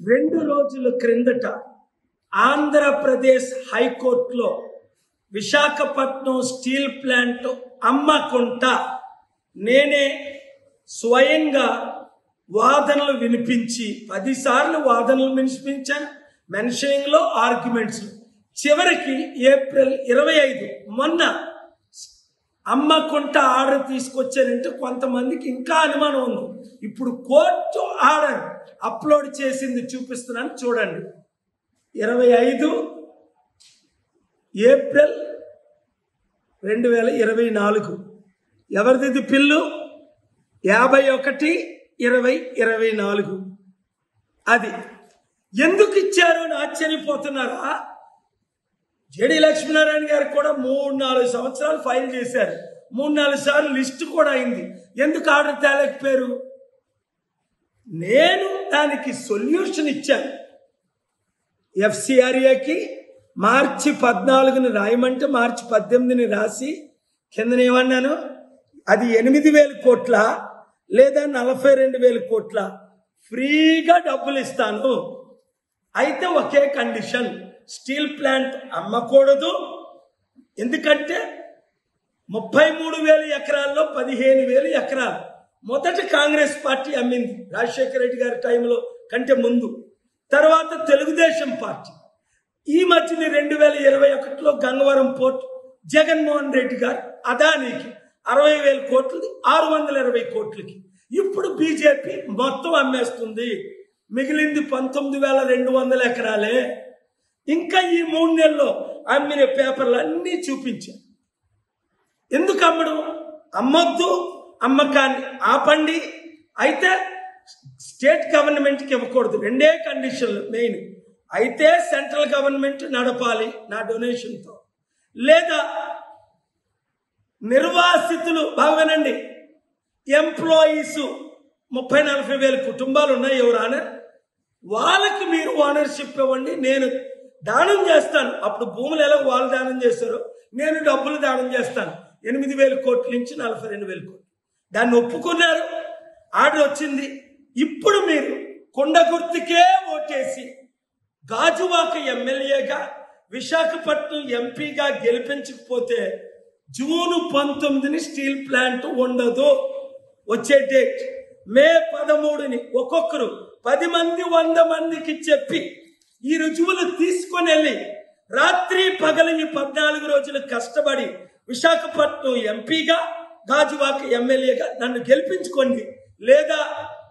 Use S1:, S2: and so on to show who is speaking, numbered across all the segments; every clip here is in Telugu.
S1: 2 రోజుల క్రిందట ఆంధ్రప్రదేశ్ హైకోర్టులో విశాఖపట్నం స్టీల్ ప్లాంట్ అమ్మకుంటా నేనే స్వయంగా వాదనలు వినిపించి 10 సార్లు వాదనలు వినిపించాను. మెన్షనింగ్లో ఆర్గ్యుమెంట్స్ చివరికి ఏప్రిల్ 25 మొన్న అమ్మకుంట ఆర్డర్ తీసుకొచ్చారంటే కొంతమందికి ఇంకా అనుమానం ఉంది. ఇప్పుడు కోర్టు ఆర్డర్ అప్లోడ్ చేసింది చూపిస్తున్నాను చూడండి. 25 ఏప్రిల్ 2024 ఎవరిది పిల్లు 51/20/24 అది ఎందుకు ఇచ్చారు అని ఆశ్చర్యపోతున్నారా? జేడి లక్ష్మీనారాయణ గారు కూడా 3-4 సంవత్సరాలు ఫైల్ చేశారు. 3-4 సార్లు లిస్టు కూడా అయింది. ఎందుకు ఆర్డర్ తేలేకపోయారు? నేను దానికి సొల్యూషన్ ఇచ్చాను. FCRAకి మార్చి 14ని రాయమంటే మార్చి 18ని రాసి కిందనేమన్నాను, అది 8,000 కోట్ల లేదా 42,000 కోట్ల ఫ్రీగా డబ్బులు ఇస్తాను. అయితే ఒకే కండిషన్, స్టీల్ ప్లాంట్ అమ్మకూడదు. ఎందుకంటే 33,000 ఎకరాల్లో 15,000 ఎకరాలు మొదట కాంగ్రెస్ పార్టీ అమ్మింది, రాజశేఖర రెడ్డి గారి టైంలో కంటే ముందు. తర్వాత తెలుగుదేశం పార్టీ. ఈ మధ్యన 2021లో గంగవరం పోర్ట్ జగన్మోహన్ రెడ్డి గారు అదానికి 60,000 కోట్లది 620 కోట్లకి. ఇప్పుడు బీజేపీ మొత్తం అమ్మేస్తుంది. మిగిలింది 19,200 ఎకరాలే. ఇంకా ఈ 3 నెలల్లో అమ్మిన పేపర్లు అన్నీ చూపించారు. ఎందుకు అమ్మడం? అమ్మొద్దు, అమ్మకాన్ని ఆపండి. అయితే స్టేట్ గవర్నమెంట్కి ఇవ్వకూడదు. 2 కండిషన్లు మెయిన్. అయితే సెంట్రల్ గవర్నమెంట్ నడపాలి నా డొనేషన్తో, లేదా నిర్వాసితులు బాగానండి, ఎంప్లాయీస్ 30-40 కుటుంబాలు ఉన్నాయి ఎవరైనా, వాళ్ళకి మీరు ఓనర్షిప్ ఇవ్వండి, నేను దానం చేస్తాను. అప్పుడు భూములు ఎలా వాళ్ళు దానం చేస్తారో నేను డబ్బులు దానం చేస్తాను. 8,000 కోట్ల నుంచి 42,000 కోట్లు. దాన్ని ఒప్పుకున్నారు, ఆర్డర్ వచ్చింది. ఇప్పుడు మీరు కొండ గుర్తుకే ఓటేసి గాజువాక ఎమ్మెల్యేగా విశాఖపట్నం ఎంపీగా గెలిపించకపోతే జూన్ 19ని స్టీల్ ప్లాంట్ ఉండదు. వచ్చే డేట్ మే 13ని ఒక్కొక్కరు 10 మంది 100 మందికి చెప్పి ఈ రుజువులు తీసుకొని వెళ్ళి రాత్రి పగలు ఈ 14 రోజులు కష్టపడి విశాఖపట్నం ఎంపీగా గాజువాక ఎమ్మెల్యేగా నన్ను గెలిపించుకోండి, లేదా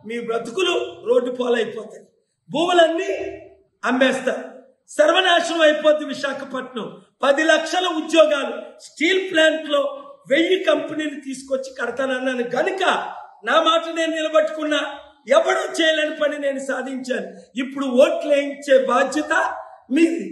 S1: మీ బ్రతుకులు రోడ్డు పాలైపోతాయి, భూములన్నీ అమ్మేస్తారు, సర్వనాశనం అయిపోద్ది విశాఖపట్నం. 10 లక్షల ఉద్యోగాలు స్టీల్ ప్లాంట్ లో 1000 కంపెనీలు తీసుకొచ్చి కడతానన్నాను కనుక నా మాట నేను నిలబట్టుకున్నా. ఎవడూ చేయలేని పని నేను సాధించాను. ఇప్పుడు ఓట్లు వేయించే బాధ్యత మీది.